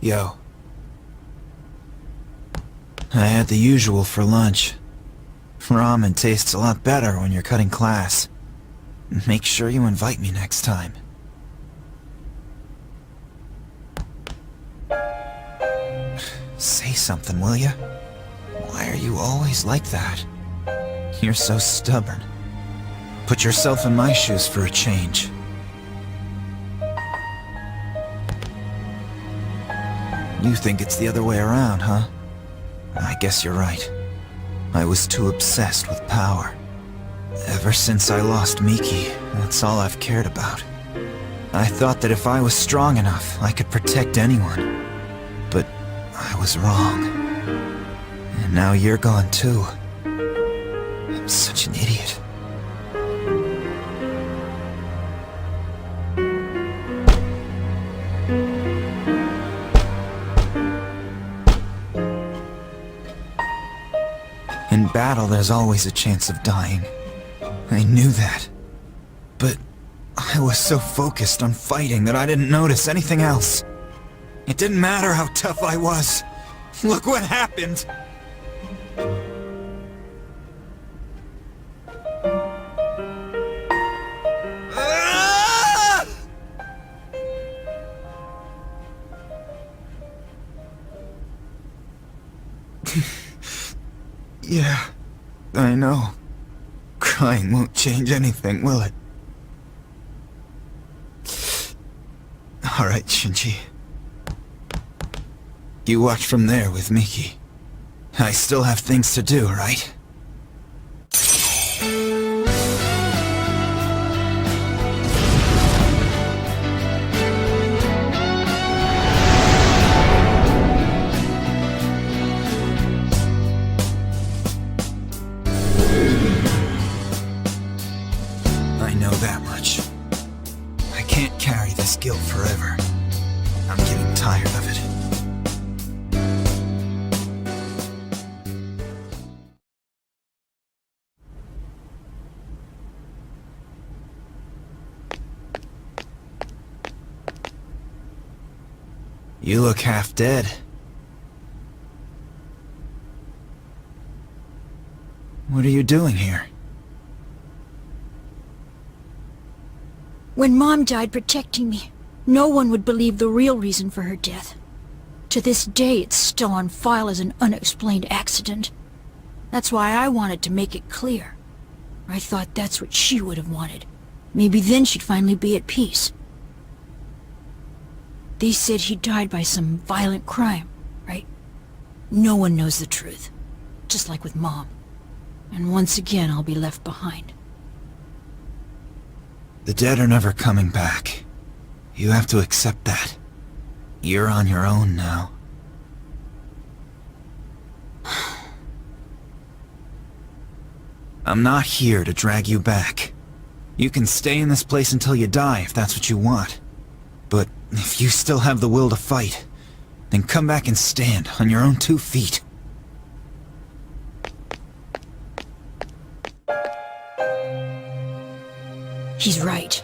Yo. I had the usual for lunch. Ramen tastes a lot better when you're cutting class. Make sure you invite me next time. Say something, will ya? Why are you always like that? You're so stubborn. Put yourself in my shoes for a change. You think it's the other way around, huh? I guess you're right. I was too obsessed with power. Ever since I lost Miki, that's all I've cared about. I thought that if I was strong enough, I could protect anyone. But I was wrong. And now you're gone too. I'm such an idiot. In battle, there's always a chance of dying. I knew that. But I was so focused on fighting that I didn't notice anything else. It didn't matter how tough I was. Look what happened! Ah! Yeah, I know. Crying won't change anything, will it? Alright, Shinji. You watch from there with Miki. I still have things to do, right? I know that much. I can't carry this guilt forever. I'm getting tired of it. You look half dead. What are you doing here? When Mom died protecting me, no one would believe the real reason for her death. To this day, it's still on file as an unexplained accident. That's why I wanted to make it clear. I thought that's what she would have wanted. Maybe then she'd finally be at peace. They said he died by some violent crime, right? No one knows the truth. Just like with Mom. And once again, I'll be left behind. The dead are never coming back. You have to accept that. You're on your own now. I'm not here to drag you back. You can stay in this place until you die if that's what you want. But if you still have the will to fight, then come back and stand on your own 2 feet. He's right.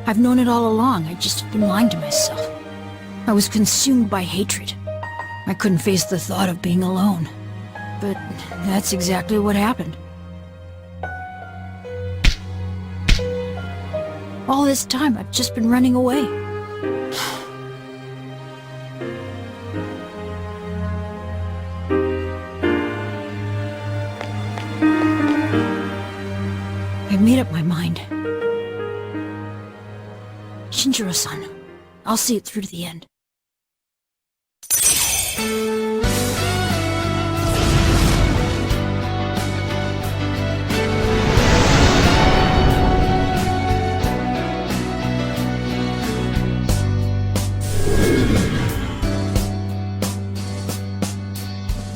I've known it all along. I just been lying to myself. I was consumed by hatred. I couldn't face the thought of being alone. But that's exactly what happened. All this time, I've just been running away. I've made up my mind. Shinjiro-san, I'll see it through to the end.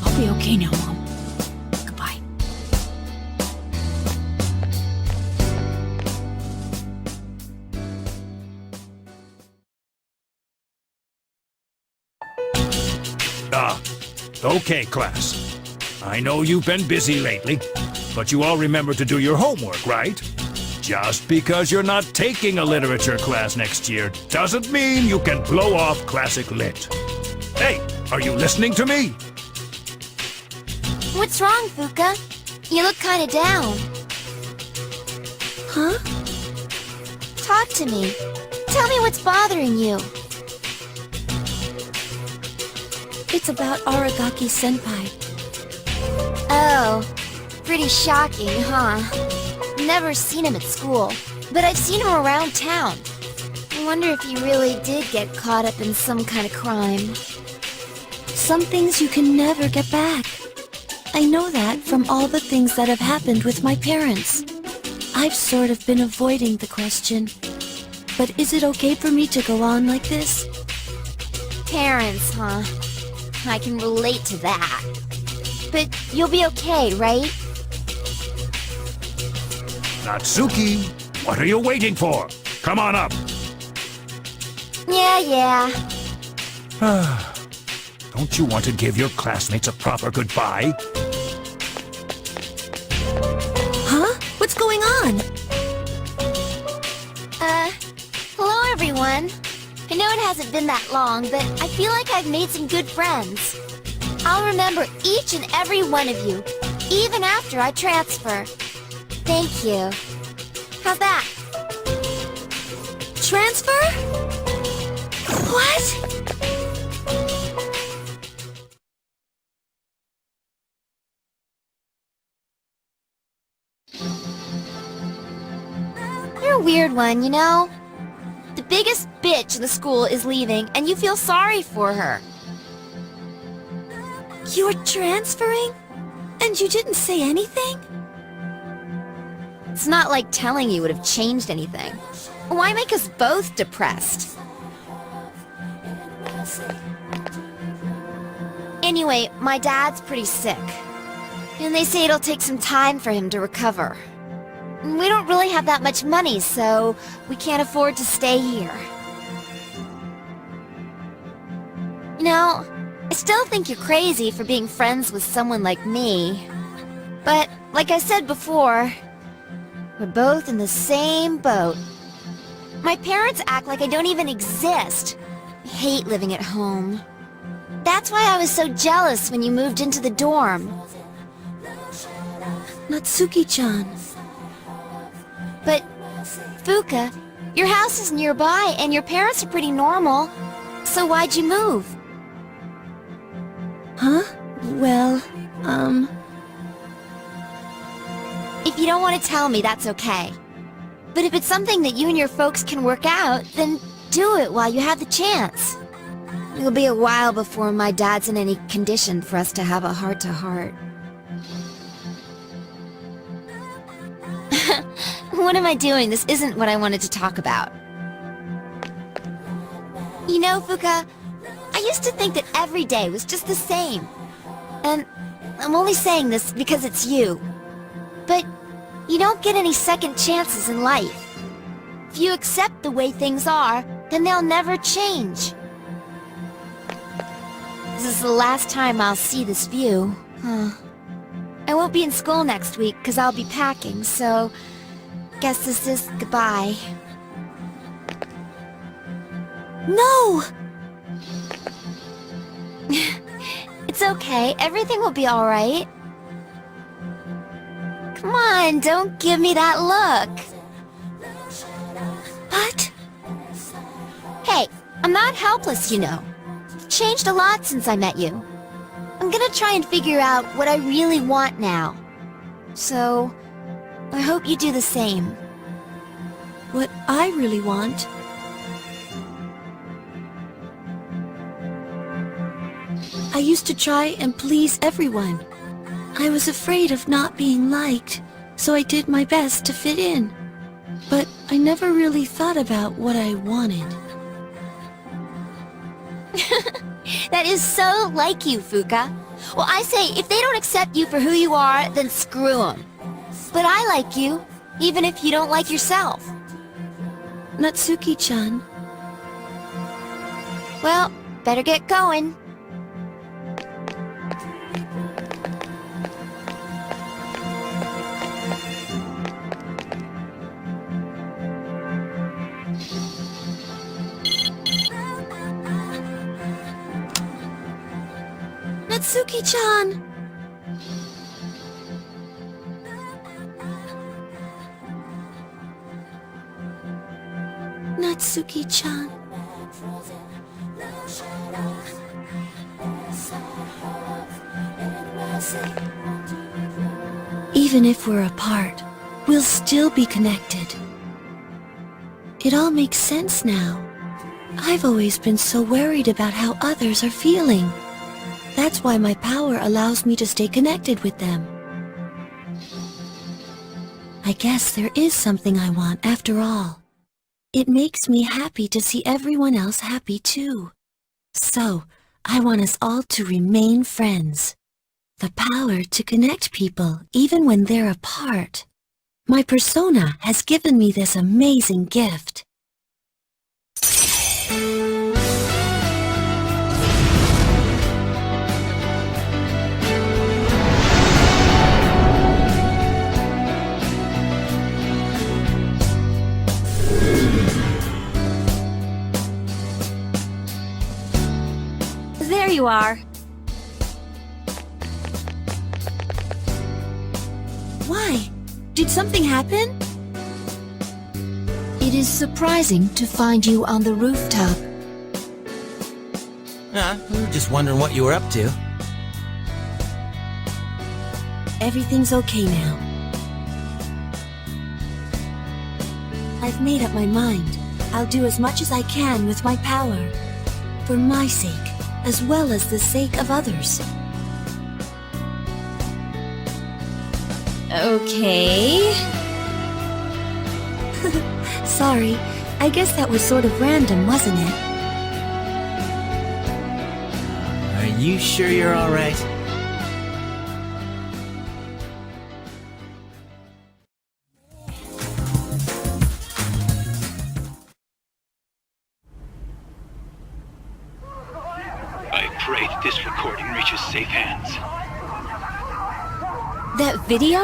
I'll be okay now, Mom. Goodbye. Okay, class. I know you've been busy lately, but you all remember to do your homework, right? Just because you're not taking a literature class next year doesn't mean you can blow off classic lit. Hey, are you listening to me? What's wrong, Fuka? You look kinda down. Huh? Talk to me. Tell me what's bothering you. It's about Aragaki-senpai. Oh, pretty shocking, huh? Never seen him at school, but I've seen him around town. I wonder if he really did get caught up in some kind of crime. Some things you can never get back. I know that from all the things that have happened with my parents. I've sort of been avoiding the question. But is it okay for me to go on like this? Parents, huh? I can relate to that. But you'll be okay, right? Natsuki, what are you waiting for? Come on up. Yeah. Don't you want to give your classmates a proper goodbye? Huh? What's going on? Hello everyone. I know it hasn't been that long, but I feel like I've made some good friends. I'll remember each and every one of you, even after I transfer. Thank you. How's that? Transfer? What? You're a weird one, you know? The biggest bitch in the school is leaving, and you feel sorry for her. You're transferring? And you didn't say anything? It's not like telling you would have changed anything. Why make us both depressed? Anyway, my dad's pretty sick. And they say it'll take some time for him to recover. We don't really have that much money, so we can't afford to stay here. You know, I still think you're crazy for being friends with someone like me. But, like I said before, we're both in the same boat. My parents act like I don't even exist. I hate living at home. That's why I was so jealous when you moved into the dorm. Natsuki-chan. But, Fuka, your house is nearby and your parents are pretty normal. So why'd you move? Huh? Well, If you don't want to tell me, that's okay. But if it's something that you and your folks can work out, then do it while you have the chance. It'll be a while before my dad's in any condition for us to have a heart-to-heart. What am I doing? This isn't what I wanted to talk about. You know, Fuka, I used to think that every day was just the same. And I'm only saying this because it's you. But you don't get any second chances in life. If you accept the way things are, then they'll never change. This is the last time I'll see this view. I won't be in school next week because I'll be packing, so guess this is goodbye. no! It's okay. Everything will be all right. Come on, don't give me that look. What? Hey, I'm not helpless, you know. I've changed a lot since I met you. I'm gonna try and figure out what I really want now. So, I hope you do the same. What I really want... I used to try and please everyone. I was afraid of not being liked, so I did my best to fit in. But I never really thought about what I wanted. That is so like you, Fuka. Well, I say, if they don't accept you for who you are, then screw them. But I like you, even if you don't like yourself. Natsuki-chan. Well, better get going. Natsuki-chan! Natsuki-chan. Even if we're apart, we'll still be connected. It all makes sense now. I've always been so worried about how others are feeling. That's why my power allows me to stay connected with them. I guess there is something I want after all. It makes me happy to see everyone else happy too. So, I want us all to remain friends. The power to connect people even when they're apart. My persona has given me this amazing gift. There you are. Why? Did something happen? It is surprising to find you on the rooftop. We were just wondering what you were up to. Everything's okay now. I've made up my mind. I'll do as much as I can with my power. For my sake, as well as the sake of others. Okay. Sorry, I guess that was sort of random, wasn't it? Are you sure you're alright? I pray that this recording reaches safe hands. That video?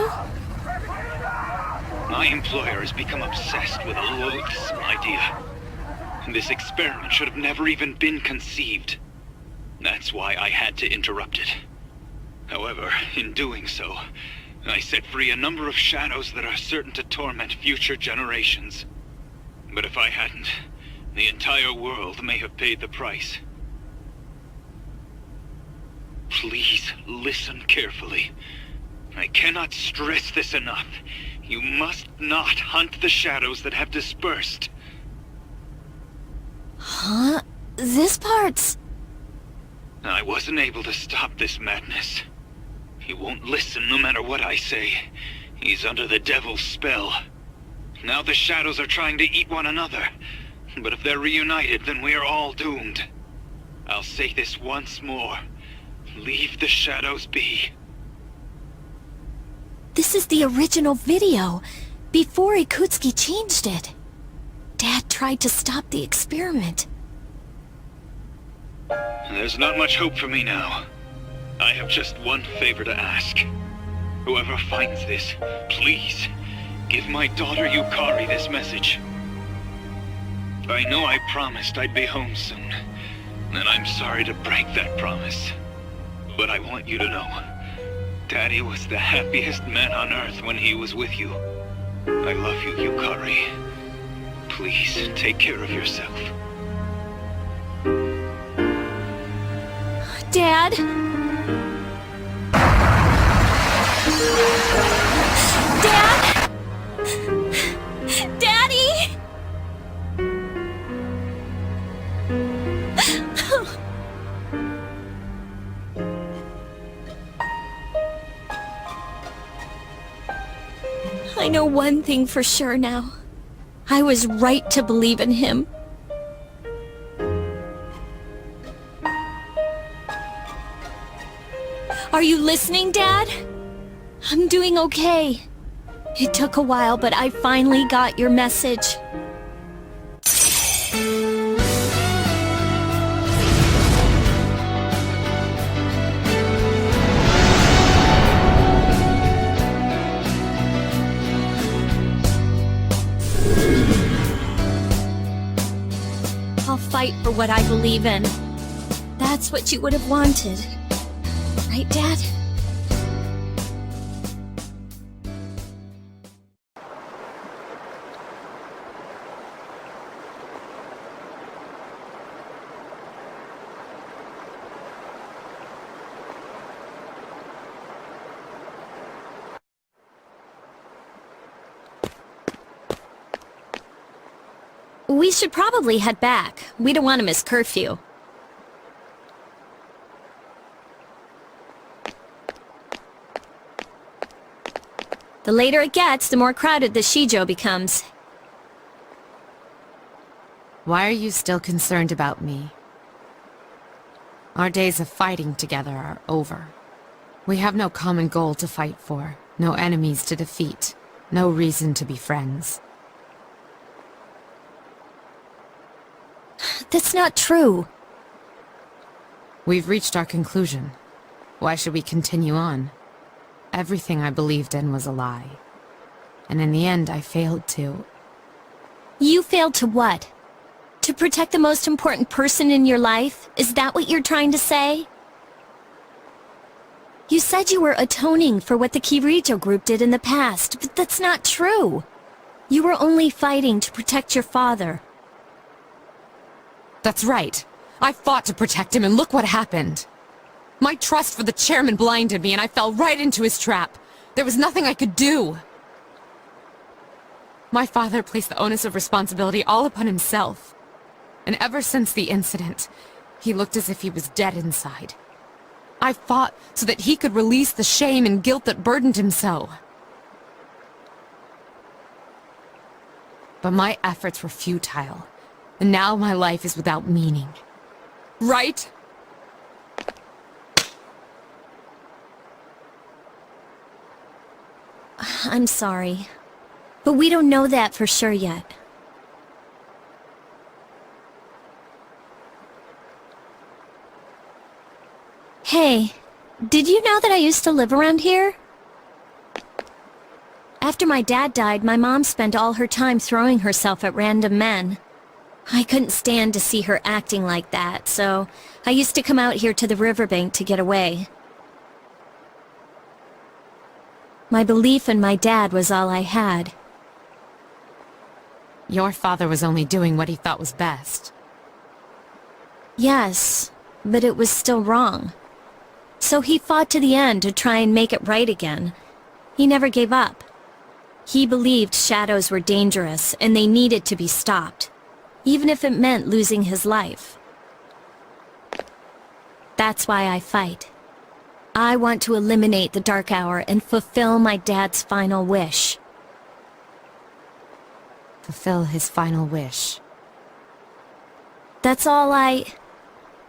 My employer has become obsessed with a loathsome idea. And this experiment should have never even been conceived. That's why I had to interrupt it. However, in doing so, I set free a number of shadows that are certain to torment future generations. But if I hadn't, the entire world may have paid the price. Please listen carefully. I cannot stress this enough. You must not hunt the shadows that have dispersed. Huh? This part's... I wasn't able to stop this madness. He won't listen no matter what I say. He's under the devil's spell. Now the shadows are trying to eat one another. But if they're reunited, then we are all doomed. I'll say this once more. Leave the shadows be. This is the original video, before Ikutsuki changed it. Dad tried to stop the experiment. There's not much hope for me now. I have just one favor to ask. Whoever finds this, please, give my daughter Yukari this message. I know I promised I'd be home soon, and I'm sorry to break that promise. But I want you to know, Daddy was the happiest man on Earth when he was with you. I love you, Yukari. Please, take care of yourself. Dad? Dad? Daddy? I know one thing for sure now. I was right to believe in him. Are you listening, Dad? I'm doing okay. It took a while, but I finally got your message. I'll fight for what I believe in. That's what you would have wanted. right, Dad? We should probably head back. We don't want to miss curfew. The later it gets, the more crowded the Shijo becomes. Why are you still concerned about me? Our days of fighting together are over. We have no common goal to fight for, no enemies to defeat, no reason to be friends. That's not true. We've reached our conclusion. Why should we continue on? Everything I believed in was a lie. And in the end, I failed to... You failed to what? To protect the most important person in your life? Is that what you're trying to say? You said you were atoning for what the Kirito group did in the past, but that's not true. You were only fighting to protect your father. That's right. I fought to protect him, and look what happened. My trust for the chairman blinded me, and I fell right into his trap. There was nothing I could do. My father placed the onus of responsibility all upon himself. And ever since the incident, he looked as if he was dead inside. I fought so that he could release the shame and guilt that burdened him so. But my efforts were futile. And now my life is without meaning. Right? I'm sorry. But we don't know that for sure yet. Hey, did you know that I used to live around here? After my dad died, my mom spent all her time throwing herself at random men. I couldn't stand to see her acting like that, so I used to come out here to the riverbank to get away. My belief in my dad was all I had. Your father was only doing what he thought was best. Yes, but it was still wrong. So he fought to the end to try and make it right again. He never gave up. He believed shadows were dangerous and they needed to be stopped, even if it meant losing his life. That's why I fight. I want to eliminate the Dark Hour and fulfill my dad's final wish. Fulfill his final wish. That's all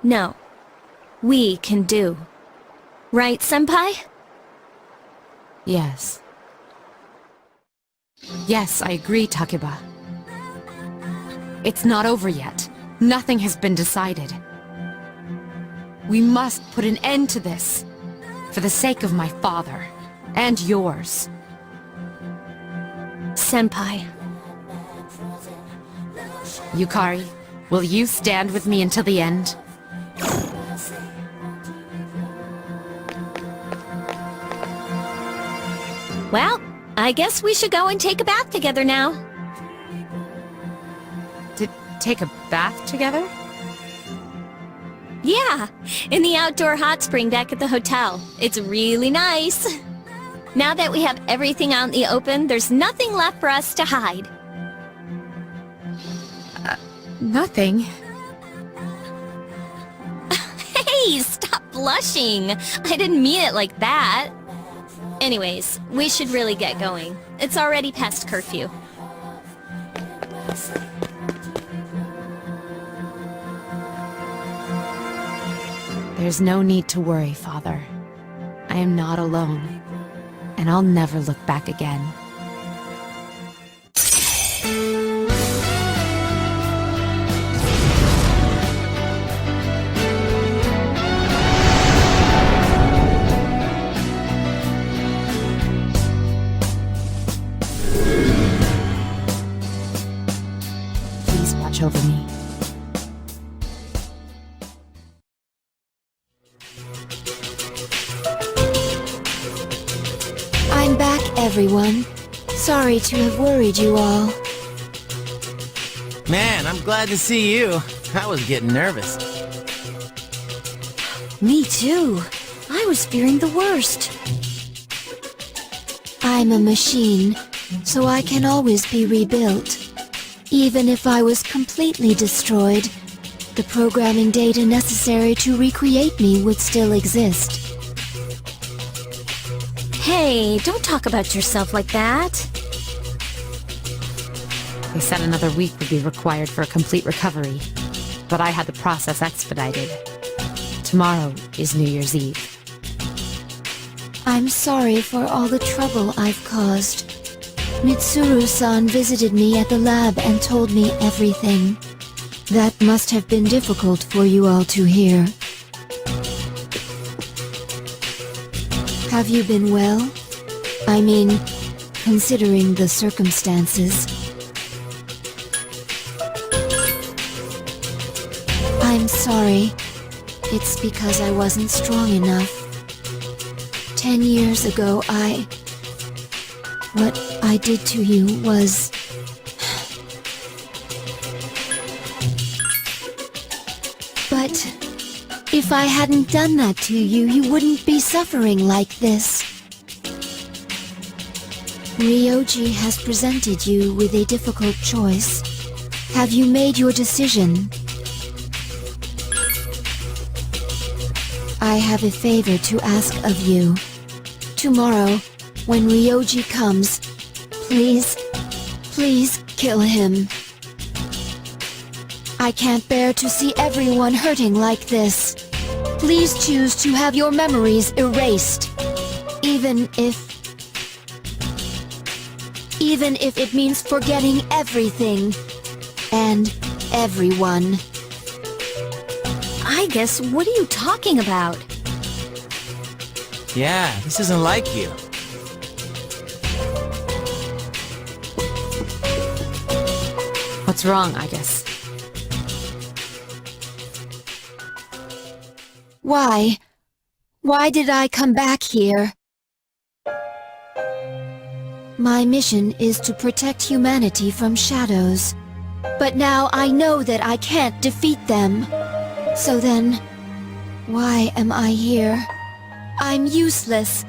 No. We can do. Right, Senpai? Yes. Yes, I agree, Takeba. It's not over yet. Nothing has been decided. We must put an end to this. For the sake of my father. And yours. Senpai. Yukari, will you stand with me until the end? Well, I guess we should go and take a bath together now. Take a bath together? Yeah, in the outdoor hot spring back at the hotel. It's really nice. Now that we have everything out in the open, there's nothing left for us to hide. Nothing. Hey, stop blushing. I didn't mean it like that. Anyways, we should really get going. It's already past curfew. There's no need to worry, Father. I am not alone, and I'll never look back again. Please watch over me. everyone. Sorry to have worried you all. Man, I'm glad to see you. I was getting nervous. Me too. I was fearing the worst. I'm a machine, so I can always be rebuilt. Even if I was completely destroyed, the programming data necessary to recreate me would still exist. Hey, don't talk about yourself like that. They said another week would be required for a complete recovery, but I had the process expedited. Tomorrow is New Year's Eve. I'm sorry for all the trouble I've caused. Mitsuru-san visited me at the lab and told me everything. That must have been difficult for you all to hear. Have you been well? I mean, considering the circumstances. I'm sorry. It's because I wasn't strong enough. 10 years ago, what I did to you was... But if I hadn't done that to you, you wouldn't be suffering like this. Ryoji has presented you with a difficult choice. Have you made your decision? I have a favor to ask of you. Tomorrow, when Ryoji comes, please kill him. I can't bear to see everyone hurting like this. Please choose to have your memories erased. Even if it means forgetting everything and everyone. I guess, what are you talking about? Yeah, this isn't like you. What's wrong, I guess? Why? Why did I come back here? My mission is to protect humanity from shadows. But now I know that I can't defeat them. So then, why am I here? I'm useless.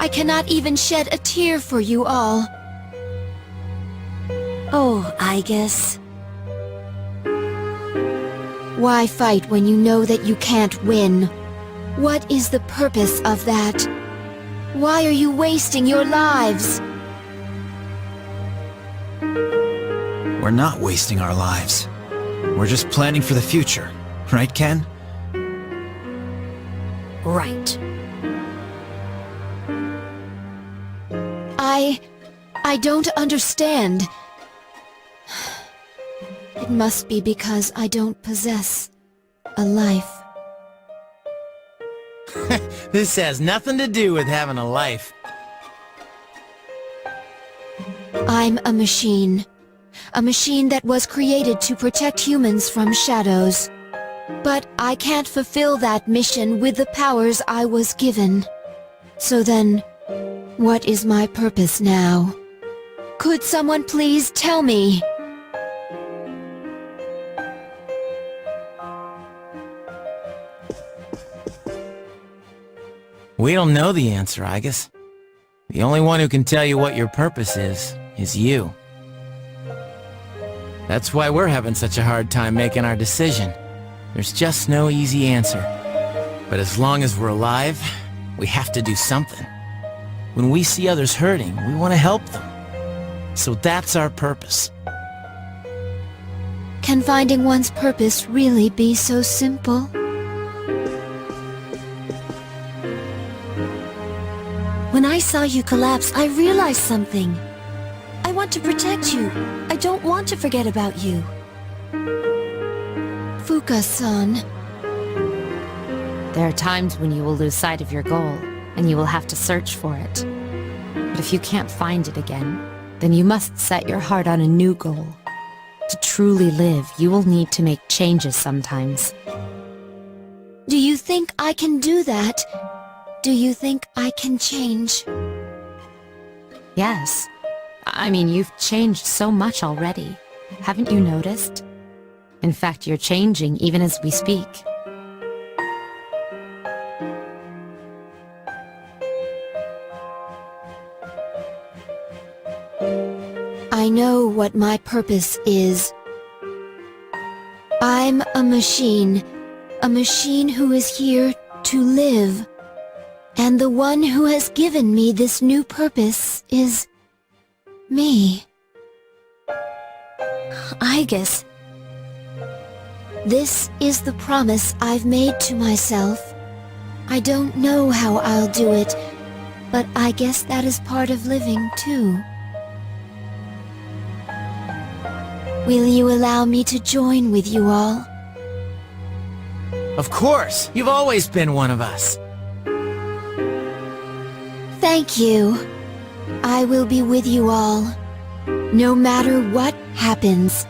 I cannot even shed a tear for you all. Oh, I guess. Why fight when you know that you can't win? What is the purpose of that? Why are you wasting your lives? We're not wasting our lives. We're just planning for the future. Right, Ken? Right. I don't understand. It must be because I don't possess a life. This has nothing to do with having a life. I'm a machine. A machine that was created to protect humans from shadows. But I can't fulfill that mission with the powers I was given. So then, what is my purpose now? Could someone please tell me? We don't know the answer, I guess. The only one who can tell you what your purpose is you. That's why we're having such a hard time making our decision. There's just no easy answer. But as long as we're alive, we have to do something. When we see others hurting, we want to help them. So that's our purpose. Can finding one's purpose really be so simple? When I saw you collapse, I realized something. I want to protect you. I don't want to forget about you. Fuka-san. There are times when you will lose sight of your goal, and you will have to search for it. But if you can't find it again, then you must set your heart on a new goal. To truly live, you will need to make changes sometimes. Do you think I can do that? Do you think I can change? Yes. I mean, you've changed so much already. Haven't you noticed? In fact, you're changing even as we speak. I know what my purpose is. I'm a machine who is here to live. And the one who has given me this new purpose is me. I guess. This is the promise I've made to myself. I don't know how I'll do it, but I guess that is part of living too. Will you allow me to join with you all? Of course! You've always been one of us. Thank you. I will be with you all, no matter what happens.